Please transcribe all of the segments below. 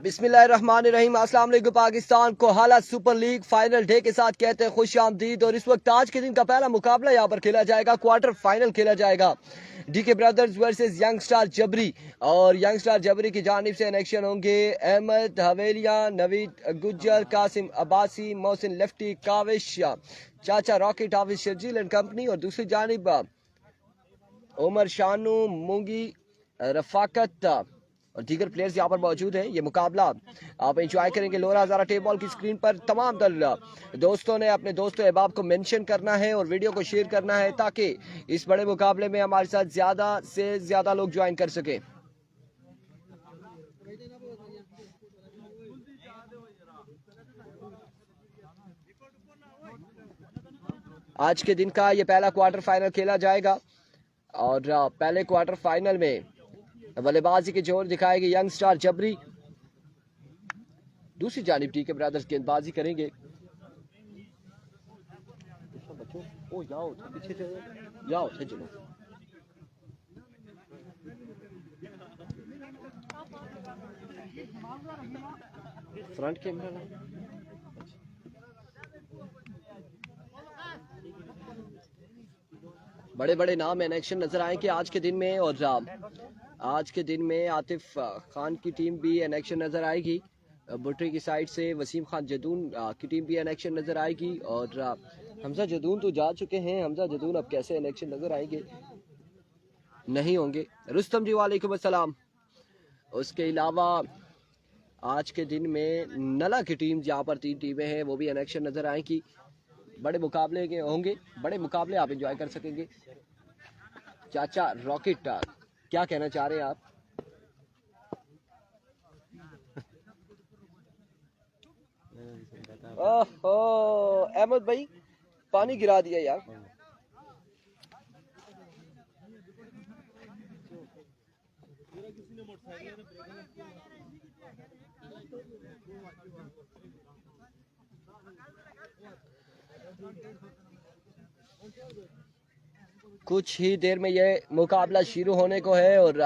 बिस्मिल्लाहिर्रहमानिर्रहीम। अस्सलाम वालेकुम। पाकिस्तान को हाला सुपर लीग फाइनल डे के साथ कहते हैं खुश आमदीद। और इस वक्त आज के दिन का पहला मुकाबला यहाँ पर खेला जाएगा, क्वार्टर फाइनल खेला जाएगा। DK brothers versus young star जबरी। और यंग स्टार जबरी की जानिब से इलेक्शन होंगे अहमद हवेलिया, नवीद गुज्जर, कासिम अब्बासी, मोहसिन लेफ्टी, काविश, चाचा rocket, Hafiz Sharjeel and company. और दूसरी जानिब उमर शानू, मूंगी, रफाकत और दीगर प्लेयर्स यहाँ पर मौजूद हैं। ये मुकाबला आप एंजॉय करेंगे लोरा हज़ारा टेबल की स्क्रीन पर। तमाम दोस्तों ने अपने दोस्तों अहबाब को मेंशन करना है और वीडियो को शेयर करना है ताकि इस बड़े मुकाबले में हमारे साथ ज़्यादा से ज़्यादा लोग ज्वाइन कर सकें। आज के दिन का ये पहला क्वार्टर फाइनल खेला जाएगा और पहले क्वार्टर फाइनल में बल्लेबाजी के जोर दिखाएगी यंग स्टार जबरी। दूसरी जानिब टीके ब्रदर्स गेंदबाजी करेंगे। ओ जाओ पीछे जाओ चलो। फ्रंट कैमरा बड़े बड़े नाम इन एक्शन नजर आएंगे आज के दिन में। और आज के दिन में आतिफ खान की टीम भी इन एक्शन नजर आएगी। बुट्री की साइड से वसीम खान जदून की टीम भी इन एक्शन नजर आएगी। और हमजा जदून तो जा चुके हैं। हमजा जदून अब कैसे इन एक्शन नजर आएंगे? नहीं होंगे। रुस्तम जी वालेकुम अस्सलाम। उसके अलावा आज के दिन में नला की टीम, जहाँ पर 3 टीमें हैं, वो भी इन एक्शन नजर आएंगी। बड़े मुकाबले के होंगे, बड़े मुकाबले आप एंजॉय कर सकेंगे। चाचा रॉकेट, क्या कहना चाह रहे हैं आप? ओहो अहमद भाई पानी गिरा दिया यार। कुछ ही देर में ये मुकाबला शुरू होने को है। और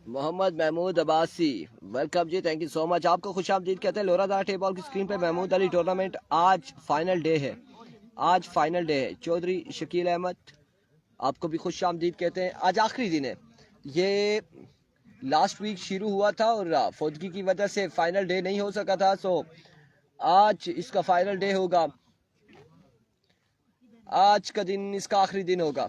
Mohammad Mahmood Abbasi, welcome ji, thank you so much. आपको खुश आमदीद कहते हैं लोरा हज़ारा टेबल की स्क्रीन पे। महमूद अली टूर्नामेंट आज फाइनल डे है, आज फाइनल डे है। चौधरी शकील अहमद, आपको भी खुश आमदीद कहते हैं। आज आखिरी दिन है। ये लास्ट वीक शुरू हुआ था और फौदगी की वजह से फाइनल डे नहीं हो सका था। सो आज इसका फाइनल डे होगा। आज का दिन इसका आखिरी दिन होगा।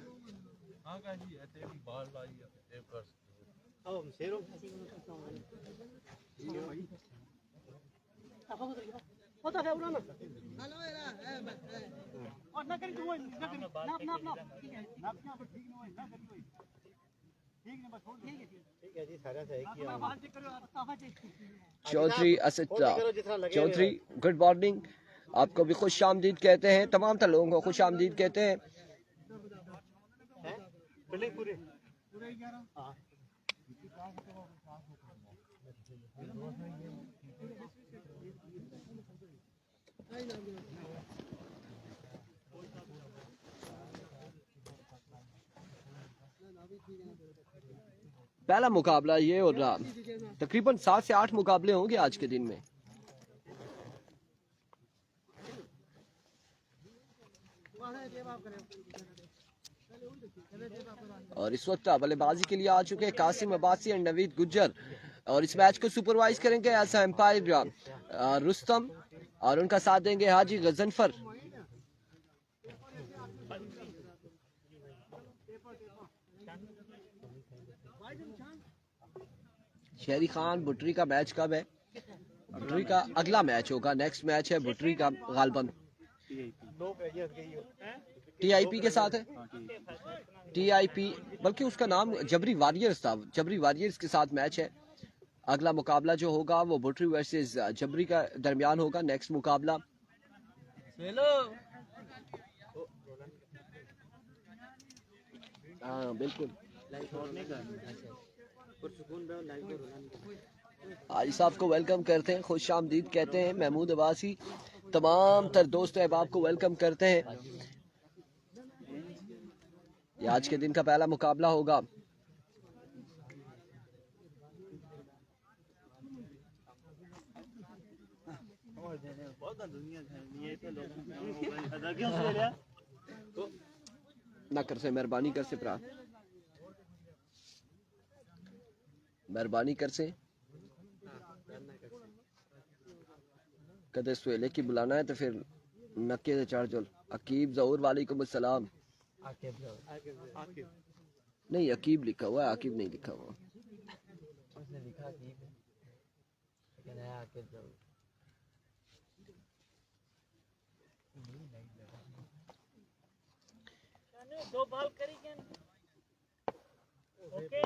Chaudhry Asad Chaudhry, good morning. आपको भी खुश आमदीद कहते हैं। तमाम तर लोगों को खुश आमदीद कहते हैं। पहला मुकाबला ये और तकरीबन 7 से 8 मुकाबले होंगे आज के दिन में। और इस वक्त बल्लेबाजी के लिए आ चुके हैं कासिम अब्बासी और नवीद गुज्जर। और इस मैच को सुपरवाइज करेंगे ऐसा एम्पायर रुस्तम और उनका साथ देंगे हाजी गजनफर। शहरी खान, बुटरी का मैच कब है? बुटरी का अगला मैच होगा, नेक्स्ट मैच है बुटरी का गालबन। TIP के साथ है, TIP, बल्कि उसका नाम जबरी वॉरियर्स था। जबरी वॉरियर्स के साथ मैच है। अगला मुकाबला जो होगा वो बुटरी वर्सेस जबरी का दरमियान होगा। नेक्स्ट मुकाबला हाँ बिल्कुल। हाजी साहब को वेलकम करते हैं, खुश आमदीद कहते हैं। महमूद अब्बासी तमाम तर दोस्त अहबाब को वेलकम करते हैं। ये आज के दिन का पहला मुकाबला होगा। ना कर से मेहरबानी कर से भरा, मेहरबानी कर से कदे सुहेले की बुलाना है तो फिर नक्के से चढ़ चल। अकीब जहूर वालेकुम अस्सलाम। नहीं अकीब लिखा हुआ है, आकिब नहीं लिखा हुआ। उसने लिखा अकीब है, लेकिन है आकिब जहूर। दो बॉल करी क्या? ओके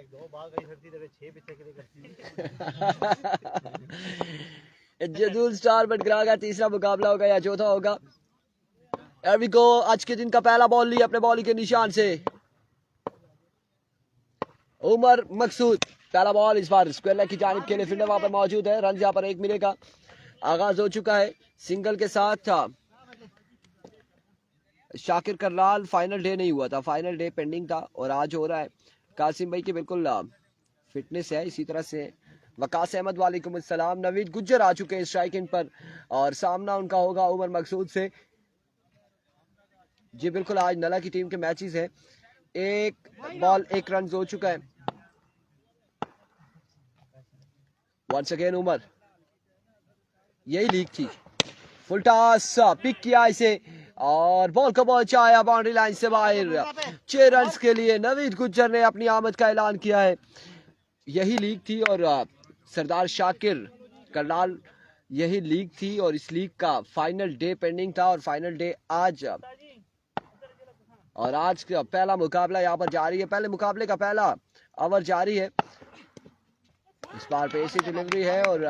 एक दो बॉल करी करती तो 6 पीछे के लिए करती। जदूल स्टार बटग्रा का तीसरा मुकाबला होगा या चौथा होगा। एवरी गो। आज के दिन का पहला बॉल लिया अपने बॉलिंग के निशान से उमर मकसूद। पहला बॉल इस बार स्क्वायर लेग की जानिब के लिए फील्डर वहां पर मौजूद है। रन यहाँ पर 1 मिलेगा। आगाज हो चुका है सिंगल के साथ था शाकिर करलाल। फाइनल डे नहीं हुआ था, फाइनल डे पेंडिंग था और आज हो रहा है। कासिम भाई की बिल्कुल फिटनेस है। इसी तरह से वकास अहमद वालेकुम अस्सलाम। नवीद गुज्जर आ चुके हैं स्ट्राइकिंग पर और सामना उनका होगा उमर मकसूद से। जी बिल्कुल, आज नला की टीम के मैचेस हैं। 1 बॉल 1 रन हो चुका है। वंस अगेन उमर, यही लीग थी। फुल टॉस पिक किया इसे और बॉल को पहुंचाया बाउंड्री लाइन से बाहर। 6 रन के लिए नवीद गुज्जर ने अपनी आमद का ऐलान किया है। यही लीग थी और सरदार शाकिर करलाल, यही लीग थी और इस लीग का फाइनल डे पेंडिंग था और फाइनल डे आज। और आज का पहला मुकाबला यहाँ पर जारी है। पहले मुकाबले का पहला ओवर जारी है। इस बार पेसी डिलीवरी है और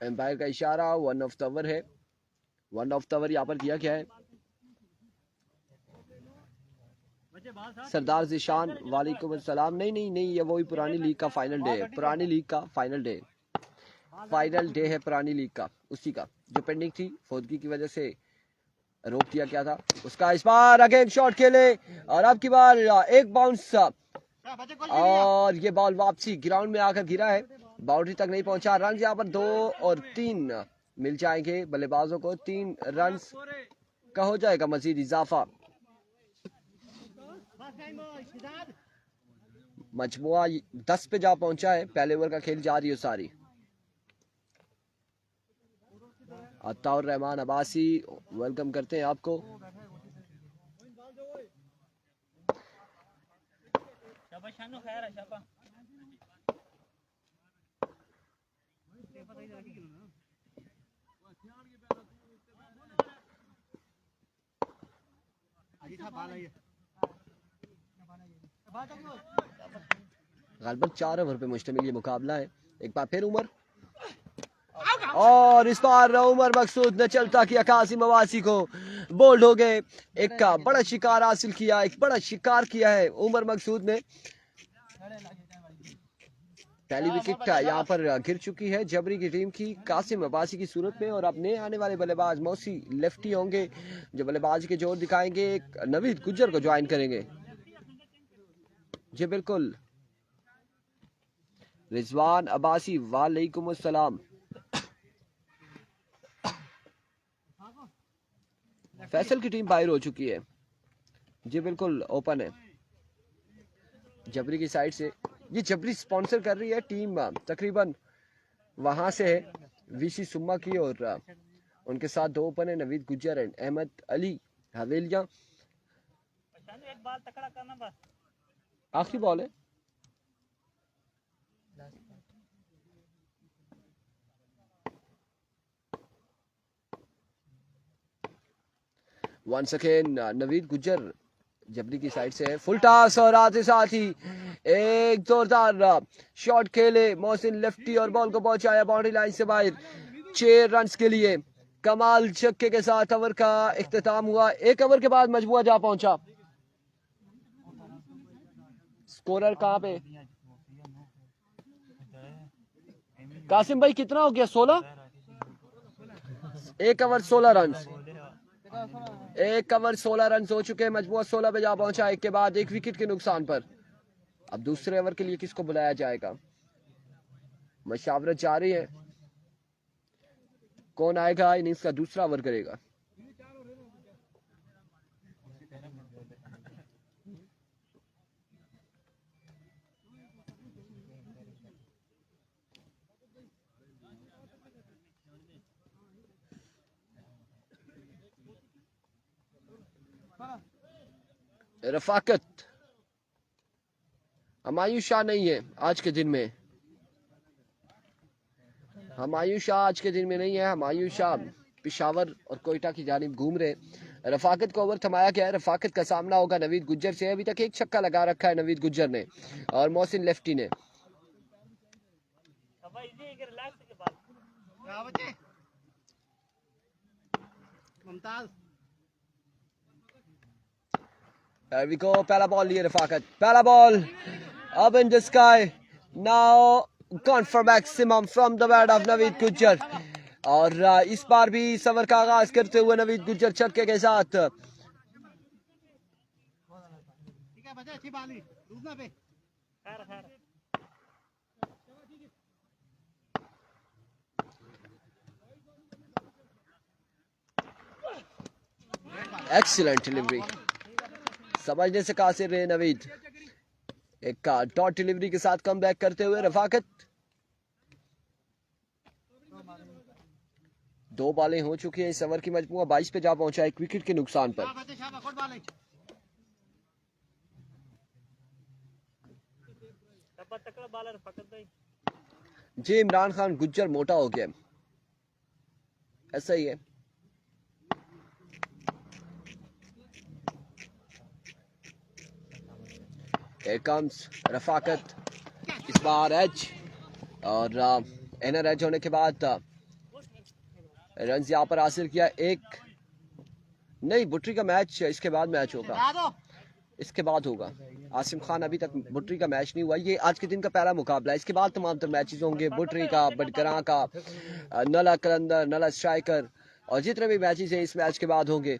एम्पायर का इशारा 1 ऑफ द ओवर है। 1 ऑफ द ओवर यहाँ पर दिया गया है। सरदार जिशान वालेकुम अस्सलाम। नहीं ये वही पुरानी लीग का फाइनल डे है। पुरानी लीग का फाइनल डे है पुरानी लीग का, उसी का जो पेंडिंग थी फौदगी की वजह से रोक दिया गया था उसका। इस बार अगेन शॉट खेले और अब की बार एक बाउंस और ये बॉल वापसी ग्राउंड में आकर गिरा है, बाउंड्री तक नहीं पहुंचा। रन यहाँ पर 2 और 3 मिल जाएंगे बल्लेबाजों को। 3 रन का हो जाएगा मजीद इजाफा। मजमुआ 10 पे जा पहुंचा है। पहले ओवर का खेल जारी है सारी। अताउर रहमान अब्बासी वेलकम करते हैं आपको। गालबन 4 ओवर पे मुश्तमिल ये मुकाबला है। एक बार फिर उमर और इस बार उमर मकसूद ने चलता किया कासिम अब्बासी को, बोल्ड हो गए। एक का बड़ा शिकार हासिल किया, एक बड़ा शिकार किया है उमर मकसूद ने। पहली विकेट यहाँ पर गिर चुकी है जबरी की टीम की कासिम अब्बासी की सूरत में और अब नए आने वाले बल्लेबाज मौसी लेफ्टी होंगे जो बल्लेबाजी के जोर दिखाएंगे। एक नवीद गुज्जर को ज्वाइन करेंगे। जी बिल्कुल, रिजवान अब्बासी वालेकुम अस्सलाम। फैसल की टीम बाहर हो चुकी है। जी बिल्कुल, ओपन है जबरी की साइड से। ये जबरी स्पॉन्सर कर रही है टीम, तकरीबन वहां से है वीसी सुम्मा की और उनके साथ 2 ओपन है नवीद गुज्जर एंड अहमद अली हवेलिया। आखिरी बॉल है। वंस अगेन नवीद गुज्जर जबरी की साइड से फुल टॉस और आते साथ ही एक जोरदार शॉट खेले मोहसिन लेफ्टी और बॉल को पहुंचाया बाउंड्री लाइन से बाहर 6 रन्स के लिए। कमाल छक्के के साथ ओवर का इख्तिताम हुआ। एक ओवर के बाद मजबूआ जा पहुंचा। स्कोरर कहां पे? कासिम भाई कितना हो गया? 16। एक ओवर 16 रन। एक ओवर 16 रन हो चुके हैं। मजबूआ 16 पे जा पहुंचा। एक के बाद एक विकेट के नुकसान पर। अब दूसरे ओवर के लिए किसको बुलाया जाएगा? मशावरत जारी है। कौन आएगा इनिंग्स का दूसरा ओवर करेगा? रफाकत। हमायूं शाह नहीं है आज के दिन में। हमायूं शाह आज के दिन में नहीं है। हमायूं शाह पिशावर और कोयटा की जानिब घूम रहे। रफाकत को ओवर थमाया गया है। रफाकत का सामना होगा नवीद गुज्जर से। अभी तक एक छक्का लगा रखा है नवीद गुज्जर ने और मोहसिन लेफ्टी ने। There we go. पहला बॉल लिए रफाकत। पहला बॉल अब in the sky. Now gone for maximum from the bat of Naveed Gujjar. और इस बार भी सवर का आगाज करते हुए नवीद गुज्जर छक्के के साथ। Excellent delivery. समझने से कासिर रहे नवीद। एक डॉट डिलीवरी के साथ कम बैक करते हुए रफाकत। 2 बॉलें हो चुकी हैं इस ओवर की। मजमूआ 22 पे जा पहुंचा एक विकेट के नुकसान पर। जी इमरान खान गुज्जर मोटा हो गया। ऐसा ही है। Here comes Rafaqat. इस बार एज और इनर एज होने के बाद रन यहाँ पर हासिल किया। एक नहीं, बुट्री का मैच इसके बाद मैच होगा। इसके बाद होगा। आसिम खान अभी तक बुट्री का मैच नहीं हुआ। ये आज के दिन का पहला मुकाबला है। इसके बाद तमाम तर मैचेस होंगे। बुट्री का, बडगरां का, नला कलंदर, नला स्ट्राइकर और जितने भी मैचेस हैं इस मैच के बाद होंगे।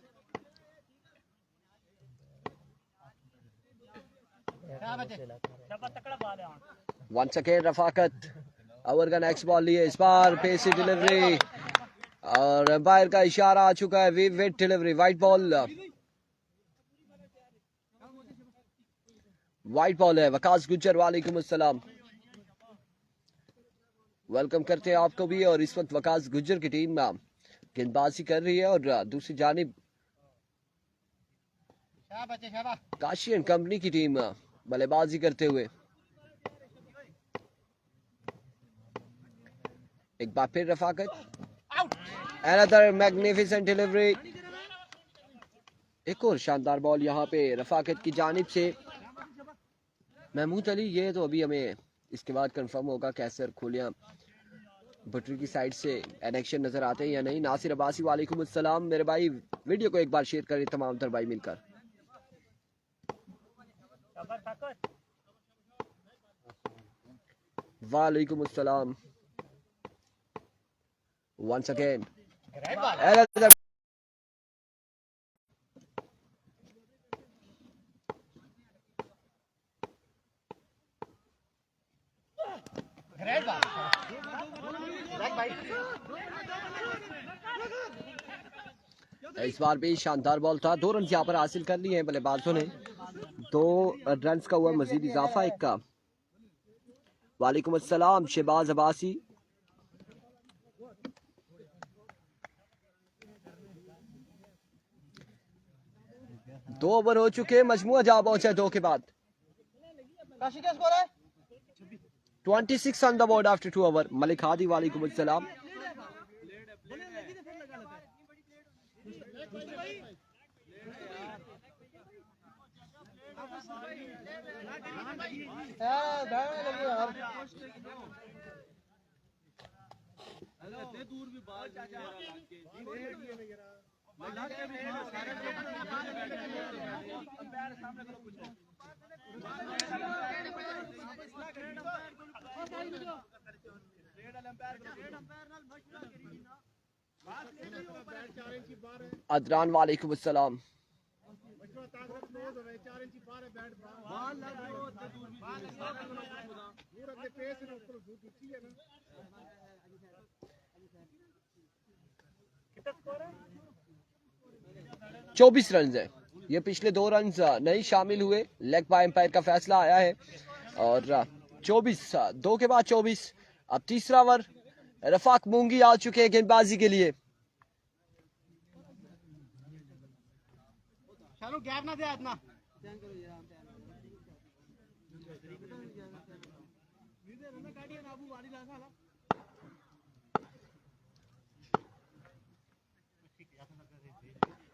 Once again Rafaqat. ओवर का नेक्स्ट बॉल लिए। इस बार पेसी डिलीवरी और एम्पायर का इशारा आ चुका है। We wait delivery. Wide ball. Wide ball है। वकास गुज्जर वालेकुम अस्सलाम। वेलकम करते हैं आपको भी। और इस वक्त वकास गुज्जर की टीम गेंदबाजी कर रही है और दूसरी जानिब काशी एंड कंपनी की टीम बल्लेबाजी करते हुए। एक बार फिर रफाकत। Another magnificent delivery. एक और शानदार बॉल यहाँ पे रफाकत की जानिब से। महमूद अली, ये तो अभी हमें इसके बाद कंफर्म होगा कैसर खोलियां भट्टी की साइड से एनेक्शन नजर आते हैं या नहीं। नासिर अब्बासी वालेकुम अस्सलाम। मेरे भाई वीडियो को एक बार शेयर करें तमाम तर भाई मिलकर। वालेकुम अस्सलाम। Once again. इस बार भी शानदार बॉल था। 2 रन यहाँ पर हासिल कर लिए हैं बल्लेबाजों ने। 2 रन का हुआ मजीद इजाफा एक का। वालेकुम अस्सलाम शहबाज अब्बासी। दो ओवर हो चुके। मजमुआ जा पहुंचा 2 के बाद। 26 on the board after 2 over. Malik Hadi वालेकुम अस्सलाम। अदरान वालेकुम अस्सलाम। चौबीस रन है। ये पिछले 2 रन नहीं शामिल हुए, लेग बाय एम्पायर का फैसला आया है। और 24 2 के बाद 24। अब तीसरा ओवर, रफाक मूंगी आ चुके हैं गेंदबाजी के लिए। चलो गैप ना दे इतना।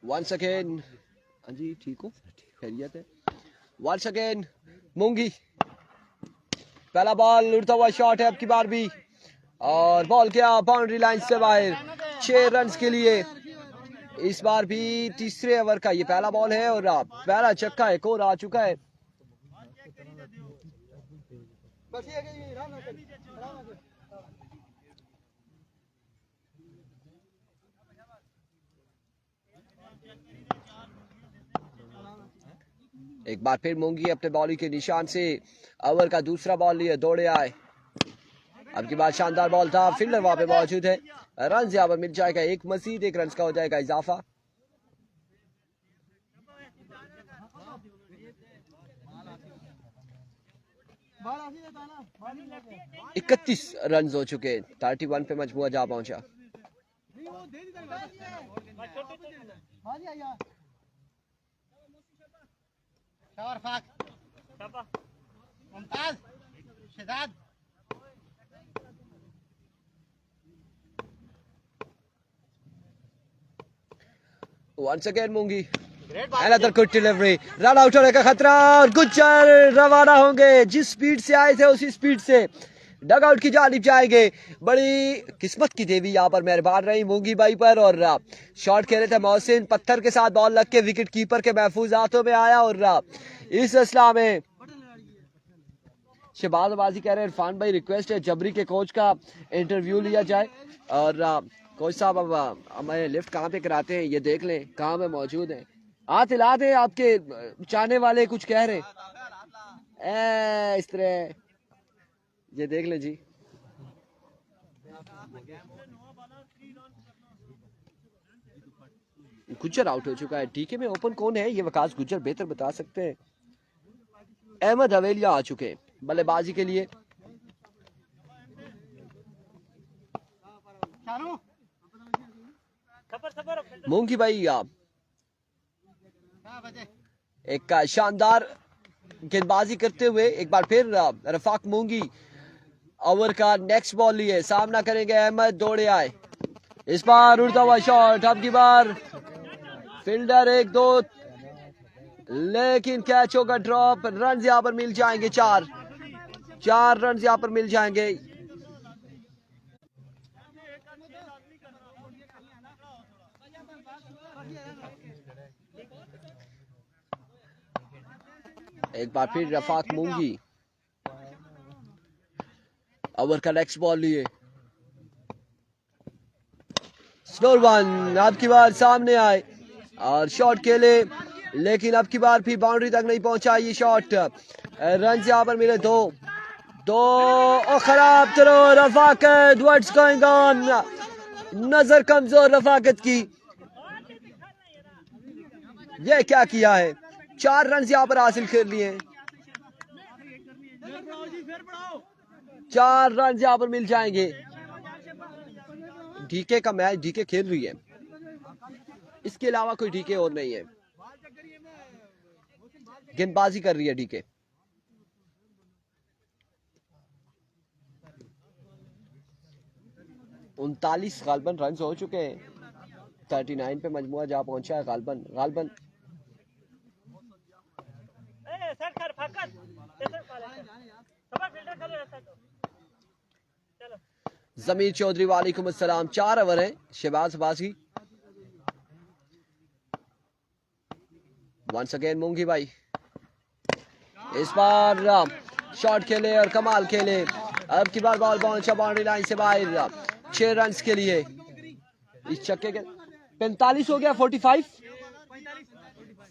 वंस अगेन, हाँ जी ठीक हो, खैरियत है। वंस अगेन मूंगी, पहला बॉल उड़ता हुआ शॉट है अब की बार भी, और बॉल क्या बाउंड्री लाइन से बाहर। 6 रन के लिए इस बार भी तीसरे ओवर का ये पहला बॉल है, और पहला छक्का एक और आ चुका है। एक बार फिर मूंगी अपने बॉलिंग के निशान से ओवर का दूसरा बॉल लिए दौड़े आए। अब की बार शानदार बॉल था, फील्डर वहां पे मौजूद है। रन यहाँ पर मिल जाएगा, एक मजीद 1 रन का हो जाएगा इजाफा। 31 रन हो चुके, 31 पे मजबूआ जा पहुंचा। Once again मूंगी, another good delivery, run out होने का खतरा, और गुज्जर रवाना होंगे। जिस स्पीड से आए थे उसी स्पीड से डग आउट की जानिब जाएंगे। बड़ी किस्मत की देवी यहाँ पर मेहरबान रही मूंगी भाई पर, और शॉट खेले थे मोहसिन, पत्थर के साथ बॉल लग के विकेट कीपर के महफूज हाथों में आया। और इस असला में शहबाजबाजी कह रहे हैं इरफान भाई रिक्वेस्ट है जबरी के कोच का इंटरव्यू लिया जाए। और कोच साहब अब हमें लिफ्ट कहाँ पे कराते हैं ये देख लें, कहाँ पे मौजूद है। हाथ हिला दे, आपके चाहने वाले कुछ कह रहे इस तरह, ये देख ले जी। गुज्जर आउट हो चुका है। डीके में ओपन कौन है ये वकास गुज्जर बेहतर बता सकते हैं। अहमद हवेलिया आ चुके हैं बल्लेबाजी के लिए। मूंगी भाई एक शानदार गेंदबाजी करते हुए एक बार फिर रफाक मूंगी ओवर का नेक्स्ट बॉल लिए सामना करेंगे। अहमद दौड़े आए, इस बार उड़ता हुआ शॉट, अब की बार फील्डर 1-2, लेकिन कैच होगा ड्रॉप। रन यहाँ पर मिल जाएंगे, 4 रन यहाँ पर मिल जाएंगे। एक बार फिर रफाक मूंगी ओवर का नेक्स्ट बॉल लिए, स्लो वन, अब की बार सामने आए और शॉट खेले, लेकिन अब की बार भी बाउंड्री तक नहीं पहुंचा ये शॉट। रन यहाँ पर मिले 2 और खराब throw Rafaqat, what's going on, नजर कमजोर रफाकत की, ये क्या किया है। 4 रन यहाँ पर हासिल कर लिए, 4 रन यहाँ पर मिल जाएंगे। डीके का मैच, डीके खेल रही है, इसके अलावा कोई डीके और नहीं है, गेंदबाजी कर रही है डीके। उनतालीस गालबन रन हो चुके हैं, 39 पे मजमुआ जा पहुंचा है गालबन। जमीर चौधरी वालेकुम अस्सलाम। 4 ओवर है। शहबाज अब्बासी वंस अगेन मूंगी भाई इस बार शॉट खेले और कमाल खेले। अब की बार बॉल पहुंचा बाउंड्री लाइन से बाहर 6 रन के लिए। इस छक्के के 45 हो गया।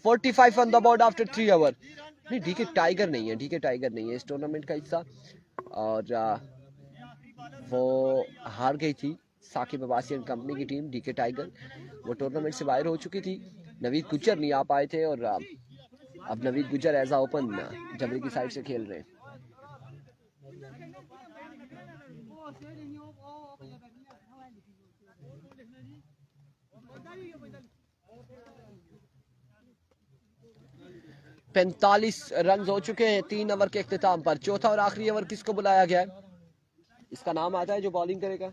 45 on the board after 3 over. नहीं डीके टाइगर नहीं है, डीके टाइगर नहीं है इस टूर्नामेंट का हिस्सा और वो हार गई थी साकिब अब्बासी एंड कंपनी की टीम। डीके टाइगर वो टूर्नामेंट से बाहर हो चुकी थी। नवीद गुज्जर नहीं आ पाए थे और अब Naveed Gujjar edge a open जबरी की साइड से खेल रहे हैं। पैंतालीस रन हो चुके हैं 3 ओवर के इख्तिताम पर। चौथा और आखिरी ओवर किसको बुलाया गया है? इसका नाम आता है जो बॉलिंग करेगा?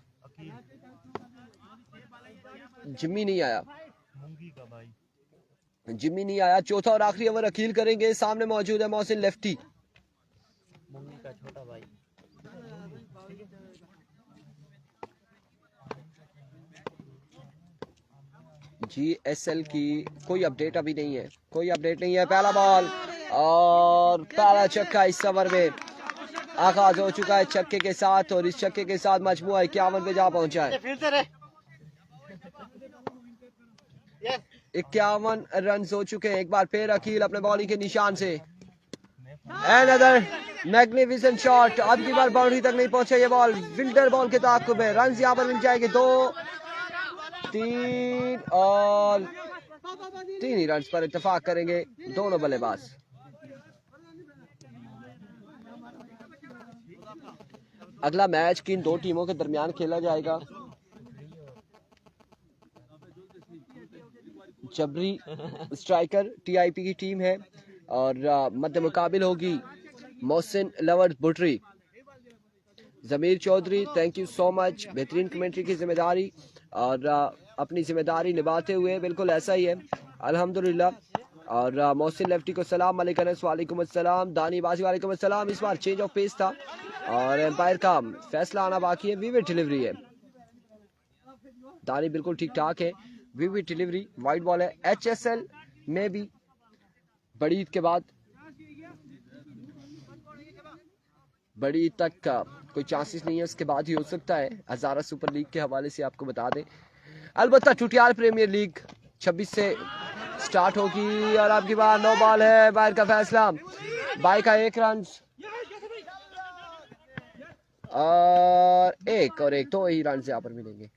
जिम्मी नहीं आया, जिम्मी नहीं आया। चौथा और आखिरी ओवर अकील करेंगे। सामने मौजूद है मोहसिन लेफ्टी का छोटा भाई। GSL की कोई अपडेट अभी नहीं है, कोई अपडेट नहीं है। पहला बॉल और पहला छक्का इस ओवर में आगाज हो चुका है छक्के के साथ और इस छक्के के साथ मजमुआ 51 पे जा पहुंचा है। 51 रन हो चुके हैं। एक बार फिर अकील अपने बॉलिंग के निशान से अनदर मैग्निफिसेंट शॉट। अब की बार बाउंड्री तक नहीं पहुंचा ये बॉल। विल्डर बॉल के ताक़ुब है। रन यहाँ पर मिल जाएंगे 2 3 और 3 ही रन पर इत्तेफाक करेंगे दोनों बल्लेबाज। अगला मैच किन 2 टीमों के दरमियान खेला जाएगा? जबरी स्ट्राइकर TIP की टीम है और मध्य मुकाबिल होगी मोहसिन लवर्स बुटरी। Zameer Chaudhary thank you so much. बेहतरीन कमेंट्री की जिम्मेदारी और अपनी जिम्मेदारी निभाते हुए बिल्कुल ऐसा ही है अल्हम्दुलिल्लाह। और मोहसिन लेफ्टी को सलाम वालेकुम अस्सलाम। दानी बाजी वालेकुम अस्सलाम। इस बार चेंज ऑफ पेस था और एम्पायर का फैसला आना बाकी है। विविड डिलीवरी है। दानी बिल्कुल ठीक ठाक है। विविड डिलीवरी वाइड बॉल है। HSL में भी बड़ी ईद के बाद बड़ी ईद तक का कोई चांसेस नहीं है, उसके बाद ही हो सकता है। हजारा सुपर लीग के हवाले से आपको बता दें। अलबत्ता टूटियाल प्रीमियर लीग 26 से स्टार्ट होगी और आपकी बार 9 बॉल है। बाहर का फैसला बाई का 1 रन और एक 2 ही रन यहाँ पर मिलेंगे।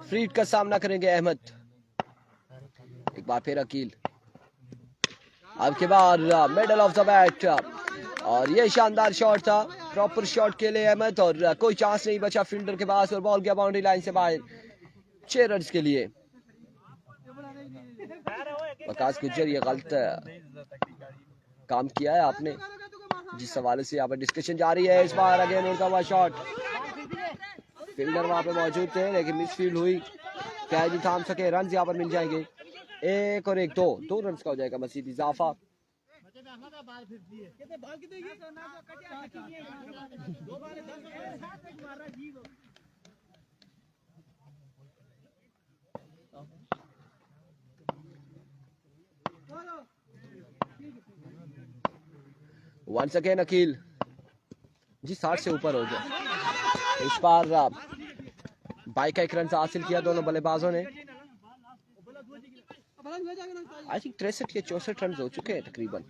फ्रीड का सामना करेंगे अहमद। एक बार फिर अकील। अब के बाद मिडल ऑफ द बैट और ये शानदार शॉट था। प्रॉपर शॉट के लिए अहमद और कोई चांस नहीं बचा फील्डर के पास और बॉल गया बाउंड्री लाइन से बाहर 6 रन के लिए। वकास गुज्जर ये गलत काम किया है आपने, जिस हवाले से यहाँ पर डिस्कशन जारी है। इस बार अगेन उड़ता हुआ शॉट। फील्डर वहां पे मौजूद थे लेकिन मिसफील्ड हुई, कैच नहीं थाम सके। रन यहाँ पर मिल जाएंगे 1 और 1 2 रन का हो जाएगा मजीद इजाफा। वंस अगेन अकील जी 60 से ऊपर हो गया। इस बार बाई का 1 रन हासिल किया दोनों बल्लेबाजों ने। आई थिंक 63 या 64 रन हो चुके हैं तकरीबन।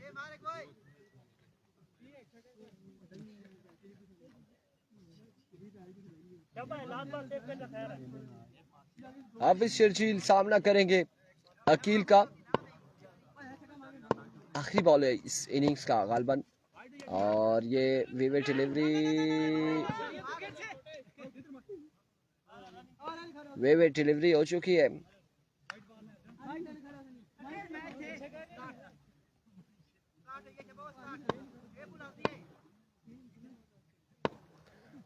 अब इस शर्जील सामना करेंगे अकील का। आखिरी बॉल है इस इनिंग्स का गालबन और ये विविड डिलीवरी वे डिलीवरी हो चुकी है।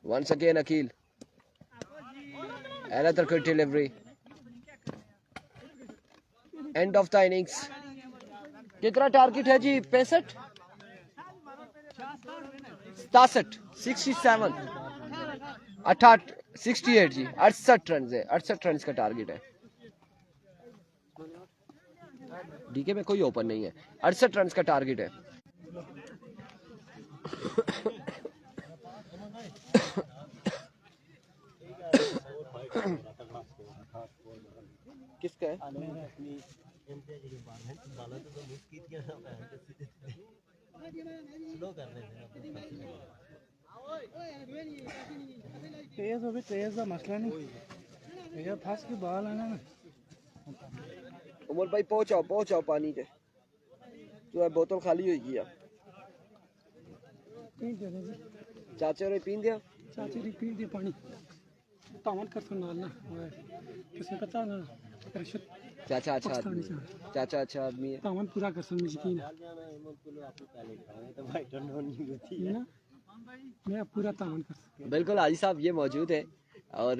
Once again, Akil. Another good delivery. End of the innings. कितना टारगेट है जी? 65, 67, 67, 68, 68 जी, 68 रन है, 68 रन का टारगेट है। डीके में कोई ओपन नहीं है, 68 रन का टारगेट है। किसका है? तेज हो भी तेज का मसला नहीं, ये फंस के बाल आना ना। उमर भाई पहुंचाओ पहुंचाओ पानी के, तो है बोतल खाली हुई गया। पी दे दे चाचा ने पी दिया, चाची दी पी दे पानी तावन कर सुना ना किसी पता ना रिश्वत चाचा अच्छा आदमी, चाचा अच्छा आदमी है। तावन पूरा कर सुन यकीन है ना, मैं पूरा तावन कर। बिल्कुल हाजी साहब ये मौजूद है और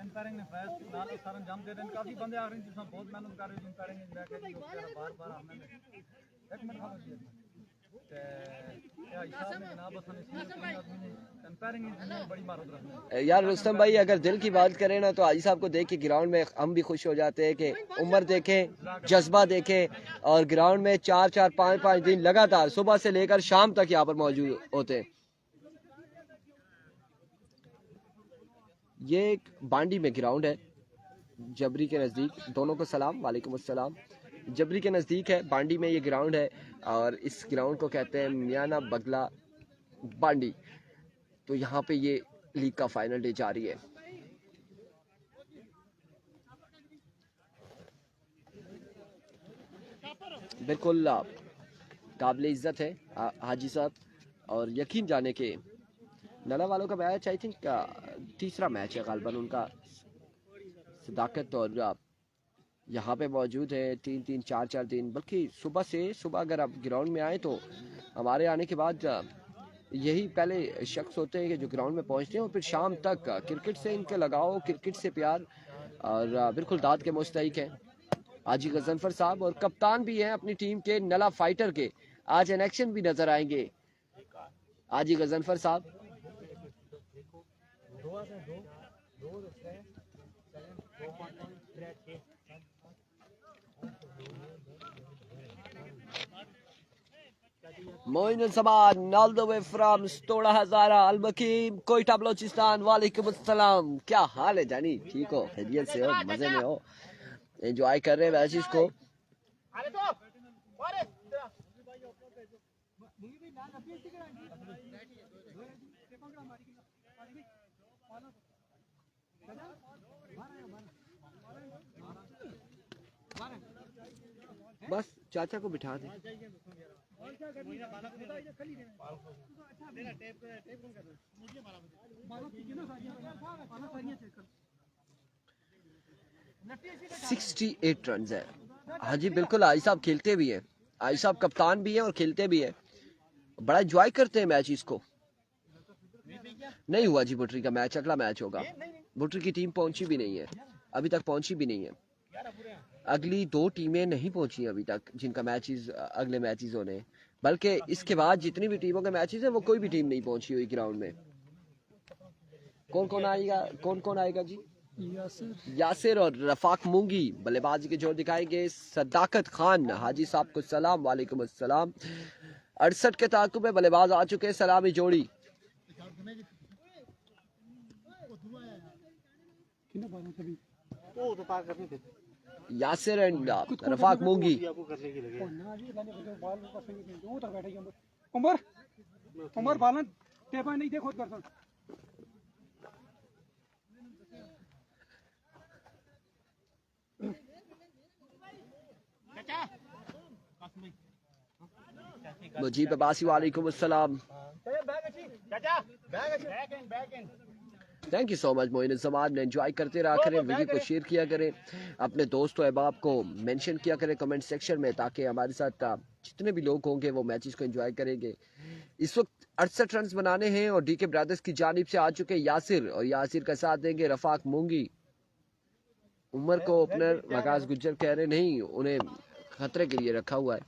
एम्पायरिंग ने फैज नाल सारा जम दे देन काफी बंदे आ रहे हैं जिसमें बहुत मेहनत कर रहे हैं एम्पायरिंग ने जाके जी बार-बार हमने एक मिनट खाओ जी ते या हिसाब में जनाब हसन इसमें आदमी ने एम्पायरिंग ने बड़ी महारत रखनी है। यार रुस्तम भाई अगर दिल की बात करें ना तो हाजी साहब को देख के ग्राउंड में हम भी खुश हो जाते हैं कि उम्र देखें, जज्बा देखें और ग्राउंड में 4-4, 5-5 दिन लगातार सुबह से लेकर शाम तक यहाँ पर मौजूद होते हैं। ये एक बांडी में ग्राउंड है, जबरी के नज़दीक। दोनों को सलाम, वालेकुम अस्सलाम। जबरी के नज़दीक है, बांडी में ये ग्राउंड है और इस ग्राउंड को कहते हैं मियाना बगला बांडी। तो यहाँ पे ये लीग का फाइनल डे जारी है। बिल्कुल काबिल इज्जत है हाजी साहब, और यकीन जाने के नला वालों का मैच आई थिंक तीसरा मैच है गालबन उनका। सदाकत और यहाँ पे मौजूद है 3-3, 4-4 दिन, बल्कि सुबह अगर आप ग्राउंड में आए तो हमारे आने के बाद यही पहले शख्स होते हैं कि जो ग्राउंड में पहुँचते हैं और फिर शाम तक क्रिकेट से इनके लगाओ, क्रिकेट से प्यार और बिल्कुल दाद के मुस्तहिक हैं हाजी गजनफर साहब, और कप्तान भी हैं अपनी टीम के नला फाइटर के। आज इन एक्शन भी नजर आएंगे हाजी गजनफर साहब। मोइन समान ऑल द वे फ्रॉम स्टोड़ा हजारा अलबकीम कोयटा बलोचिस्तान। वालेकुम अस्सलाम, क्या हाल है जानी? ठीक हो, खैरियत से हो, मजे में हो, एंजॉय कर रहे हैं मैचेस को? बस चाचा को बिठा दे। सिक्सटी 68 रन है। हाँ जी बिल्कुल, आई साहब खेलते भी हैं, आई साहब कप्तान भी हैं और खेलते भी हैं, बड़ा एंजॉय करते हैं मैच इसको। नहीं हुआ जी बुटरी का मैच, अगला मैच होगा। बुटरी की टीम पहुंची भी नहीं है, अभी तक पहुंची भी नहीं है। अगली 2 टीमें नहीं पहुंची अभी तक जिनका मैचेस अगले मैचेस होने, बल्कि इसके बाद जितनी भी टीमों के मैचेस हैं वो कोई भी टीम नहीं पहुंची हुई ग्राउंड में। कौन कौन आएगा जी? यासिर और रफाक मूंगी बल्लेबाजी के जोर दिखाएंगे। सदाकत खान हाजी साहब को सलाम, वालेकुम अस्सलाम। 68 के ताकुब में बल्लेबाज आ चुके हैं, सलामी जोड़ी। यासिर एंड रफाक मूंगी। उमर बालन टेपा नहीं देखो कर मुजीब अब्बासी वालेकुम अस्सलाम। Thank you so much Moin Zaman. Enjoy करते रहा करें, वीडियो को शेयर किया करें, अपने दोस्तों अहबाब को मेंशन किया करें कमेंट सेक्शन में, ताकि हमारे साथ जितने भी लोग होंगे वो मैचेस को एंजॉय करेंगे। इस वक्त 68 रन बनाने हैं और डीके ब्रदर्स की जानिब से आ चुके यासिर, और यासिर का साथ देंगे रफाक मूंगी। उमर को ओपनर वकास गुज्जर कह रहे नहीं, उन्हें खतरे के लिए रखा हुआ है।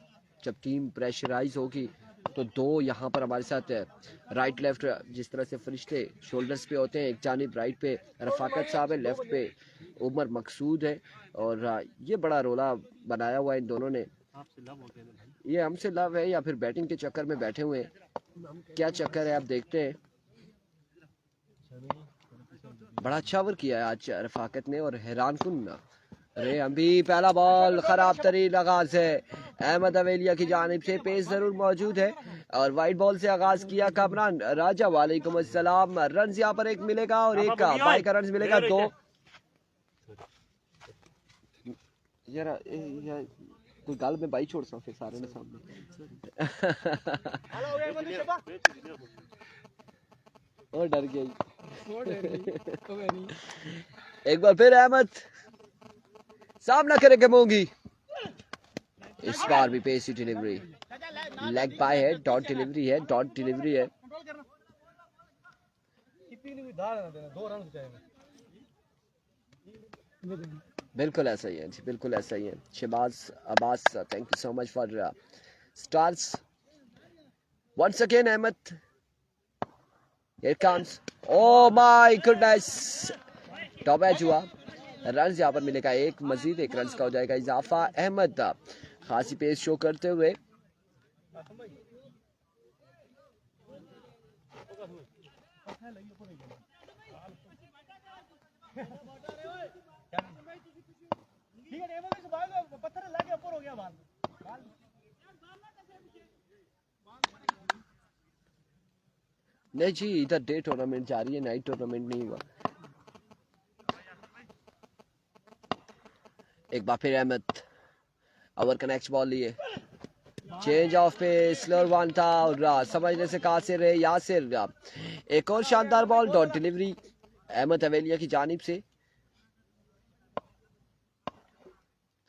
जब टीम प्रेशराइज होगी तो दो यहाँ पर हमारे साथ राइट लेफ्ट, जिस तरह से फरिश्ते शोल्डर्स पे होते हैं, एक जानिब राइट पे रफाकत साहब है, लेफ्ट पे उमर मकसूद है, और ये बड़ा रोला बनाया हुआ है इन दोनों ने। ये हमसे लव है या फिर बैटिंग के चक्कर में बैठे हुए हैं, क्या चक्कर है आप देखते हैं। बड़ा अच्छा ओवर किया है आज रफाकत ने, और हैरान कुन। अरे अभी पहला बॉल खराब तरीन आगाज है अहमद अवेलिया की जानिब से, पेस जरूर मौजूद है, और वाइट बॉल से आगाज किया कामरान राजा वालेकुम अस्सलाम। रन यहाँ पर एक मिलेगा और एक का बाई का रन मिलेगा, दो। यार कोई गाल में बाई छोड़ सकते सारे ने सामने। और डर गई एक बार फिर अहमद सामना करेंगे मूंगी। इस बार भी पेसी डिलीवरी, लेग बाय है, डॉट डिलीवरी है, डॉट डिलीवरी है। बिल्कुल ऐसा ही है जी, बिल्कुल ऐसा ही है। Shahbaz Abbas thank you so much for stars once again. Ahmed here comes, oh my goodness, top edge हुआ। रन यहाँ पर मिलेगा एक, मजीद एक रन का हो जाएगा इजाफा। अहमद खासी पेस शो करते हुए नहीं जी, इधर डे टूर्नामेंट जा रही है, नाइट टूर्नामेंट नहीं हुआ। एक बार फिर अहमद ओवर का नेक्स्ट बॉल लिए, चेंज ऑफ पे स्लोअर वन था और समझने से कासिर है यासिर। एक और शानदार बॉल, डॉट डिलीवरी अहमद अवेलिया की जानिब से।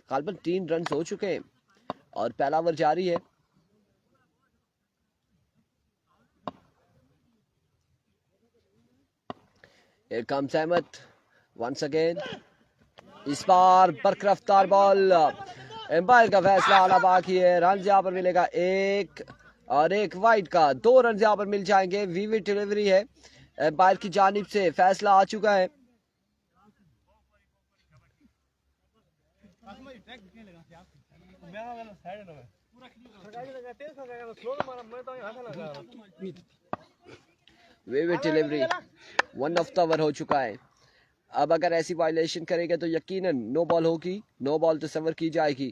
गालबन 3 रन हो चुके हैं और पहला ओवर जारी है। Here comes Ahmad once again, इस बार बरकरफ्तार बॉल, एम्पायर का फैसला आना बाकी है। रन यहाँ पर मिलेगा एक और एक वाइड का, 2 रन यहाँ पर मिल जाएंगे। वीवी डिलीवरी है एम्पायर की जानिब से, फैसला आ चुका है। वीवी डिलीवरी 1 ऑफ द ओवर हो चुका है। अब अगर ऐसी वायलेशन करेंगे तो यकीनन नो बॉल होगी, नो बॉल तो सवर की जाएगी।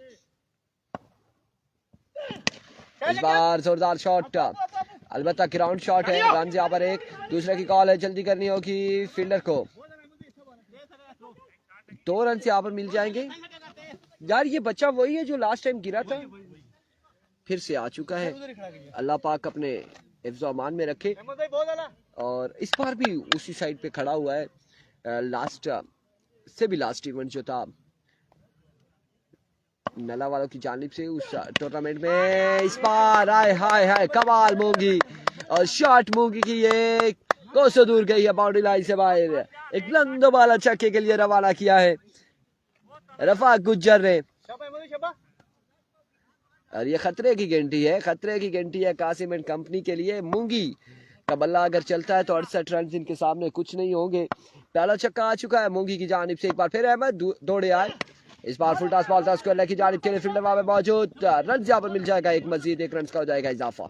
इस बार जोरदार शॉट, अलबत्ता ग्राउंड शॉट है। रन यहाँ पर एक, दूसरे की कॉल है, जल्दी करनी होगी फील्डर को। 2 रन यहाँ पर मिल जाएंगे। यार ये बच्चा वही है जो लास्ट टाइम गिरा था, फिर से आ चुका है। अल्लाह पाक अपने हिफ्ज़ अमान में रखे। और इस बार भी उसी साइड पे खड़ा हुआ है, लास्ट से भी लास्ट इवेंट जो था नला वालों की जानिब से उस टूर्नामेंट में। इस बार आए हाय हाय कमाल मूंगी, और शॉट मूंगी की ये कोसों दूर गई है बाउंड्री लाइन से बाहर। एक बुलंद बाला छक्के के लिए रवाना किया है रफाक गुज्जर ने, और ये खतरे की घंटी है, खतरे की घंटी है कासिम एंड कंपनी के लिए। मूंगी का बल्ला अगर चलता है तो 68 रन इनके सामने कुछ नहीं होंगे। पहला छक्का आ चुका है मूंगी की जानिब से। एक बार फिर अहमद दौड़े आए, इस बार फुल टॉस बॉल था स्क्वायर की जानिब के लिए, फील्डर वहां पे मौजूद। रन यहाँ पर मिल जाएगा एक, मजीद 1 रन का हो जाएगा इजाफा।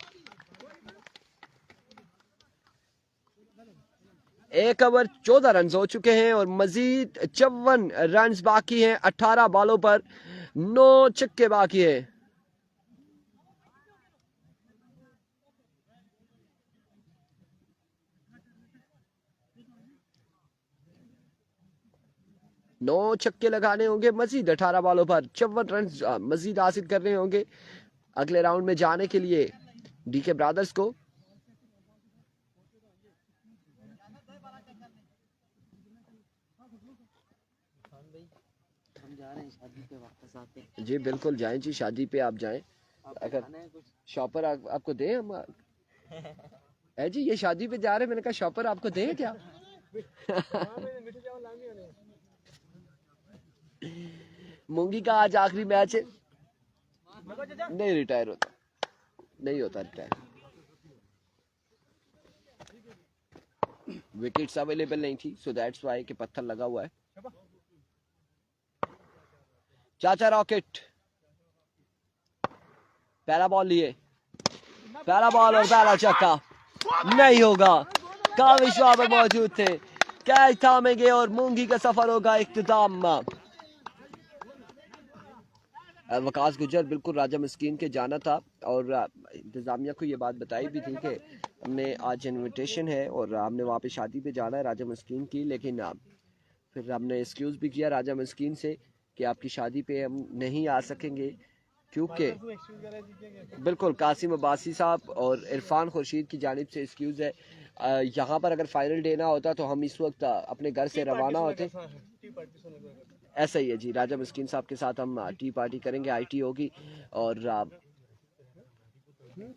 1 ओवर 14 रन हो चुके हैं और मजीद 54 रन बाकी हैं। 18 बॉलों पर 9 छक्के बाकी है। नौ छक्के लगाने होंगे मजीद 18 बॉलों पर, 54 रन मजीद हासिल करने होंगे अगले राउंड में जाने के लिए। डीके ब्रदर्स को। हम जा रहे हैं शादी पे वापस आते। जी बिल्कुल जाएं जी, शादी पे आप जाएं। अगर खाना है कुछ? शॉपर आपको दें हम है जी, ये शादी पे जा रहे हैं, मैंने कहा शॉपर आपको दें क्या? मूंगी का आज आखिरी मैच है, नहीं रिटायर होता, नहीं होता रिटायर। विकेट्स अवेलेबल नहीं थी, सो दैट्स वाई कि पत्थर लगा हुआ है। चाचा रॉकेट पहला बॉल लिए, पहला बॉल और पहला छक्का नहीं होगा। काविश वहां पर मौजूद थे, कैच थामेंगे और मूंगी का सफर होगा इख्तिताम। वकास गुजर बिल्कुल राजा मस्कीन के जाना था और इंतजामिया को ये बात बताई भी थी कि हमने आज इनविटेशन है और हमने वहाँ पे शादी पे जाना है राजा मस्कीन की, लेकिन फिर हमने एक्सक्यूज़ भी किया राजा मस्कीन से कि आपकी शादी पे हम नहीं आ सकेंगे, क्योंकि बिल्कुल कासिम अब्बासी साहब और इरफान खुर्शीद की जानिब से एक्सक्यूज़ है। यहाँ पर अगर फाइनल डे ना होता तो हम इस वक्त अपने घर से रवाना होते। ऐसा ही है जी, राजा मस्कीन साहब के साथ हम टी पार्टी करेंगे, आईटी होगी और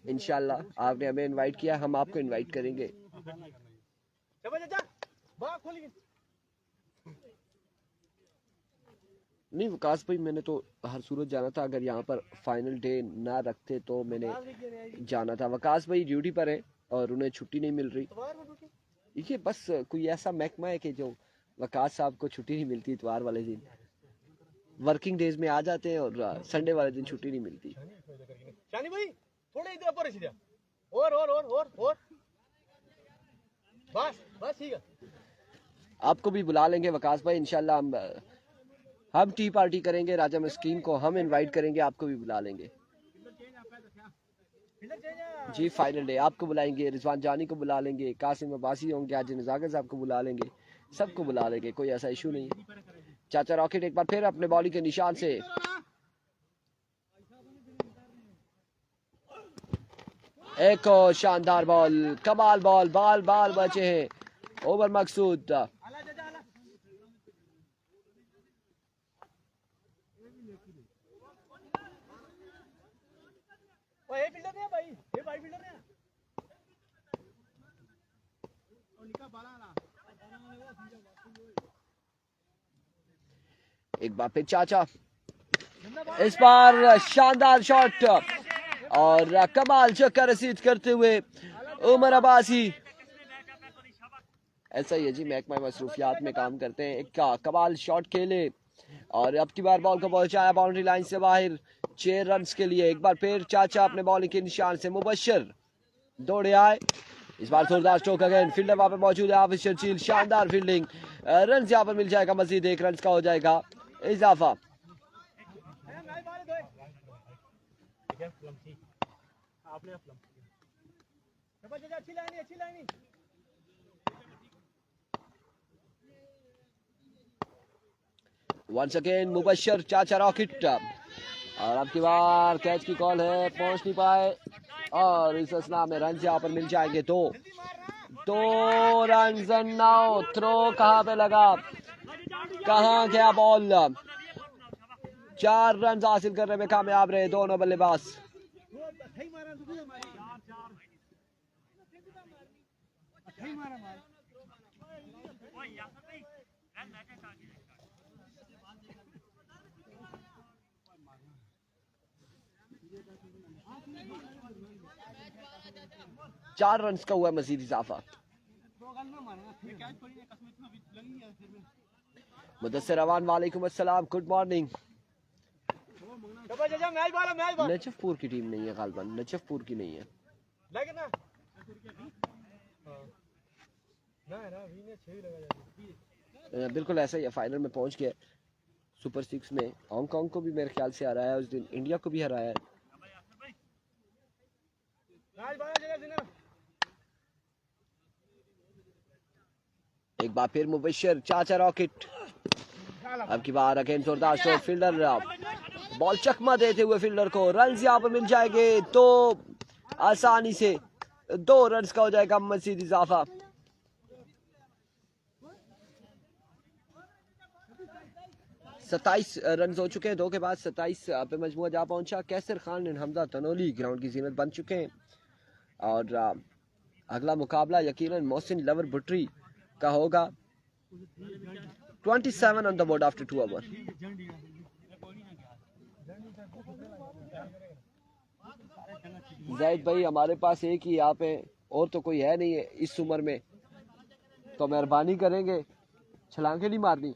इंशाल्लाह आपने हमें इनवाइट किया, हम आपको इनवाइट करेंगे। नहीं वकास भाई, मैंने तो हर सूरत जाना था, अगर यहाँ पर फाइनल डे ना रखते तो मैंने जाना था। वकास भाई ड्यूटी पर है और उन्हें छुट्टी नहीं मिल रही। ये बस कोई ऐसा महकमा है कि जो वकास साहब को छुट्टी नहीं मिलती इतवार वाले दिन, वर्किंग डेज में आ जाते हैं और संडे वाले दिन छुट्टी नहीं मिलती। शानी भाई थोड़े इधर ऊपर सीधा और बस ठीक है। आपको भी बुला लेंगे वकास भाई इंशाल्लाह, हम टी पार्टी करेंगे, राजा मस्कीन को हम इनवाइट करेंगे, आपको भी बुला लेंगे जी। फाइनल डे आपको बुलाएंगे, रिजवान जानी को बुला लेंगे, कासिम अब्बासी होंगे, आज नजाकत साहब को बुला लेंगे, सबको बुला लेंगे, कोई ऐसा इशू नहीं है। चाचा रॉकेट एक बार फिर अपने बॉलिंग के निशान से एक और शानदार बॉल, कमाल बॉल, बाल बाल बचे हैं। ओवर मकसूद एक बार फिर चाचा, इस बार शानदार शॉट और कमाल छक्का रसीद करते हुए उमर अब्बासी। ऐसा ही है जी, महकमा मसरूफियात में काम करते हैं। एक कमाल शॉट खेले और अब की बार बॉल को पहुंचाया बाउंड्री लाइन से बाहर 6 रन के लिए। एक बार फिर चाचा अपने बॉलिंग के निशान से मुबशर दौड़े आए, इस बार जोरदार स्ट्रोक अगेन, फील्डर वहां पे मौजूद है हाफिज शर्जील, शानदार फील्डिंग, रन यहाँ पर मिल जाएगा, मजीद 1 रन का हो जाएगा इजाफा। वंस अगेन मुबशर चाचा रॉकेट और अब की बार कैच की कॉल है, पहुंच नहीं पाए और इस असना में रन यहाँ पर मिल जाएंगे। 2 रन नाउ। थ्रो कहाँ पे लगा, कहाँ गया बॉल? 4 रन हासिल करने में कामयाब रहे दोनों बल्लेबाज। चार रन का हुआ मजीद इजाफा। मुदस्सिर अवान वालेकुम अस्सलाम, गुड मॉर्निंग। नजफपुर की टीम नहीं है गालबन, नजफपुर की नहीं है। बिल्कुल ऐसा ही है, फाइनल में पहुंच गया सुपर 6 में। हांगकांग को भी मेरे ख्याल से हराया है उस दिन, इंडिया को भी हराया है। एक बार फिर मुबशर चाचा रॉकेट, अब की बार अगेन जोरदार शॉट, फील्डर बॉल चकमा देते हुए फील्डर को रन यहाँ पर मिल जाएंगे। तो आसानी से 2 रन का हो जाएगा मजीद इजाफा। सत्ताईस रन हो चुके हैं। 2 के बाद 27 पे मजमुआ जा पहुंचा। कैसर खान एंड हमजा तनोली ग्राउंड की जीनत बन चुके हैं और अगला मुकाबला यकीनन मोहसिन लवर बुटरी का होगा। 27 on the board after 2 over. Zaid भाई हमारे पास एक ही यहाँ पे और तो कोई है नहीं है इस उम्र में, तो मेहरबानी करेंगे छलांगे नहीं मारनी।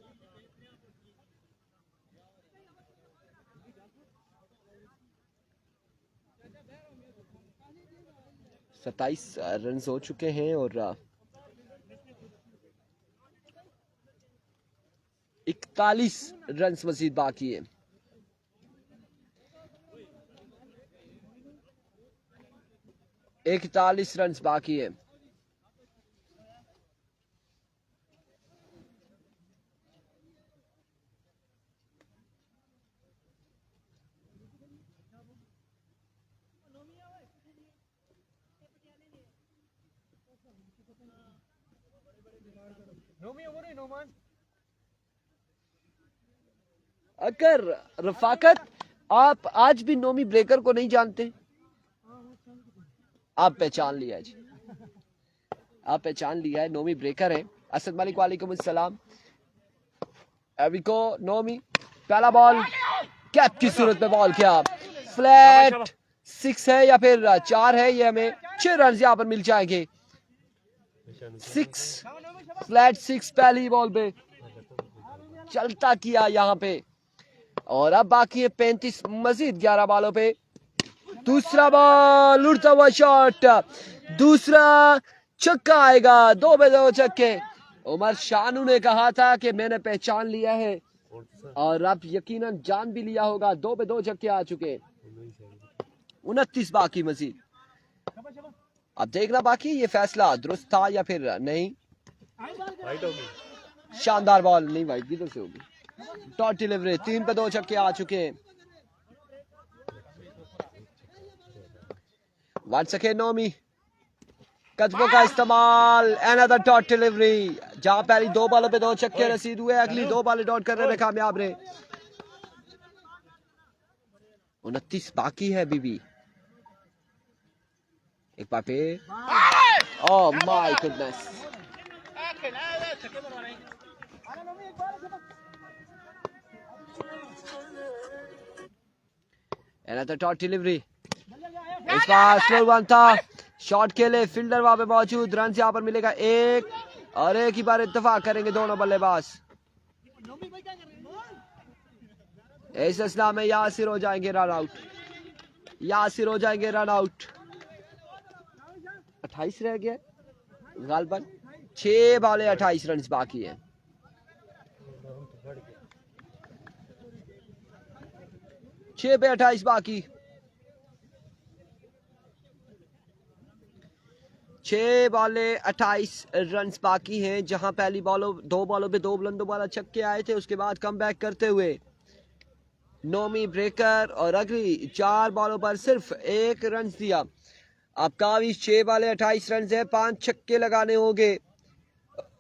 सत्ताईस रन हो चुके हैं और 41 रन मजीद बाकी है। इकतालीस रन बाकी है। अगर रफाकत आप आज भी नोमी ब्रेकर को नहीं जानते, आप पहचान लिया जी, आप पहचान लिया है। नोमी ब्रेकर है। असद मलिक वालेकुम अस्सलाम। अविको नोमी पहला बॉल कैप की सूरत में बॉल किया। फ्लैट 6 है या फिर 4 है, ये हमें 6 रन यहाँ पर मिल जाएंगे। 6 फ्लैट 6 पहली बॉल पे चलता किया यहाँ पे और अब बाकी है 35 मजीद 11 बॉलों पे। दूसरा बॉल उड़ता हुआ शॉट, दूसरा छक्का आएगा। 2 पे 2 छक्के। उमर शानू ने कहा था कि मैंने पहचान लिया है और अब यकीनन जान भी लिया होगा। 2 पे 2 छक्के आ चुके। 29 बाकी मजीद। अब देखना बाकी ये फैसला दुरुस्त था या फिर नहीं। शानदार बॉल नहीं, वाइड किधर से होगी। Dot delivery. 3 पे 2 छक्के आ चुके हैं। वंस अगेन नोमी कदमों का इस्तेमाल। Another dot delivery. जहां पहली 2 बॉलों पे 2 छक्के रसीद हुए, अगली 2 बॉलें डॉट करने में कामयाब रहे। 29 बाकी है बीबी। एक बार पे oh my goodness. Another dot delivery. इस बार स्लो वन था। शॉट के लिए फील्डर वहां पे मौजूद। रन यहाँ पर मिलेगा 1 और एक ही बार इत्तेफाक करेंगे दोनों बल्लेबाज। इस असला में यासिर हो जाएंगे रन आउट। यासिर हो जाएंगे रन आउट। 28 रह गया गालबन। 6 बॉले 28 रन बाकी है। छह पे 28 बाकी। 6 बॉले 28 रन बाकी हैं। जहां पहली 2 बॉलों पे 2 बुलंदों वाला छक्के आए थे, उसके बाद कम बैक करते हुए नोमी ब्रेकर और अगली 4 बॉलों पर सिर्फ 1 रन दिया। अब काविश 6 बॉले 28 रन है। 5 छक्के लगाने होंगे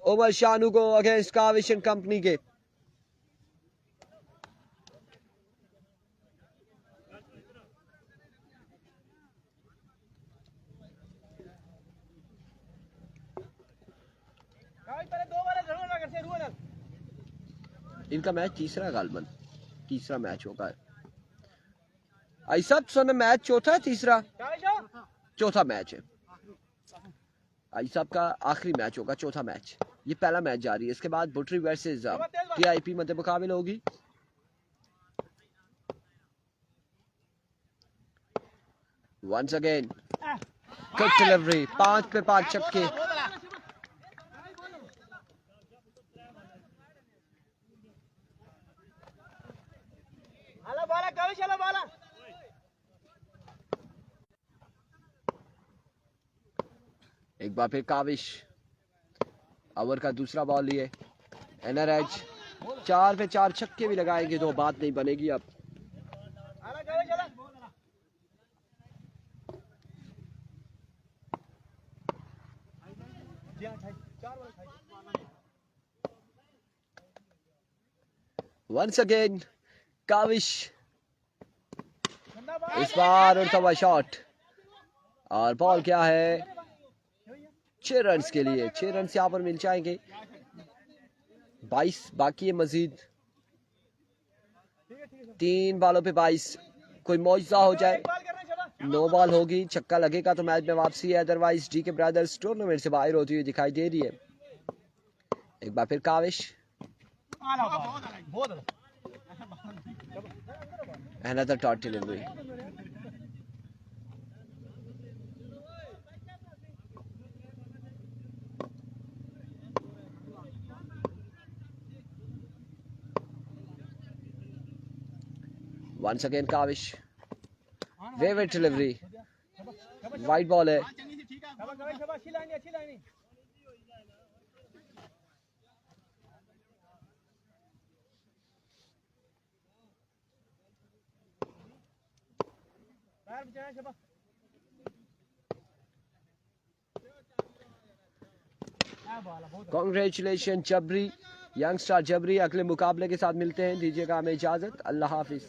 उमर शानू को अगेंस्ट काविश एंड कंपनी के। इनका मैच तीसरा गालबन, तीसरा मैच होगा। ऐसा सुन मैच चौथा है, तीसरा चौथा मैच है। ऐसा का आखिरी मैच होगा, चौथा मैच। ये पहला मैच जारी है। इसके बाद बुटरी वर्सेस टीआईपी मध्य मुकाबले होगी। Once again good delivery. 5 पे 5 छक्के। एक बार फिर काविश ओवर का दूसरा बॉल लिए। एनआरएच 4 पे 4 छक्के भी लगाएंगे तो बात नहीं बनेगी। अब वंस अगेन काविश, इस बार उड़ता हुआ शॉट और बॉल क्या है 6 रन के लिए। 6 रन यहाँ पर मिल जाएंगे। 22 बाकी है मजीद। 3 बॉलों पे 22। कोई मौजूदा हो जाए, 9 बॉल होगी, छक्का लगेगा तो मैच में वापसी है, अदरवाइज डीके ब्रदर्स टूर्नामेंट से बाहर होती हुई दिखाई दे रही है। एक बार फिर Kaavish, another dot delivery. Once again Kavish, wayward delivery, white ball है। Congratulations जबरी, यंगस्टर जबरी। अगले मुकाबले के साथ मिलते हैं, दीजिएगा हमें इजाजत। अल्लाह हाफिज।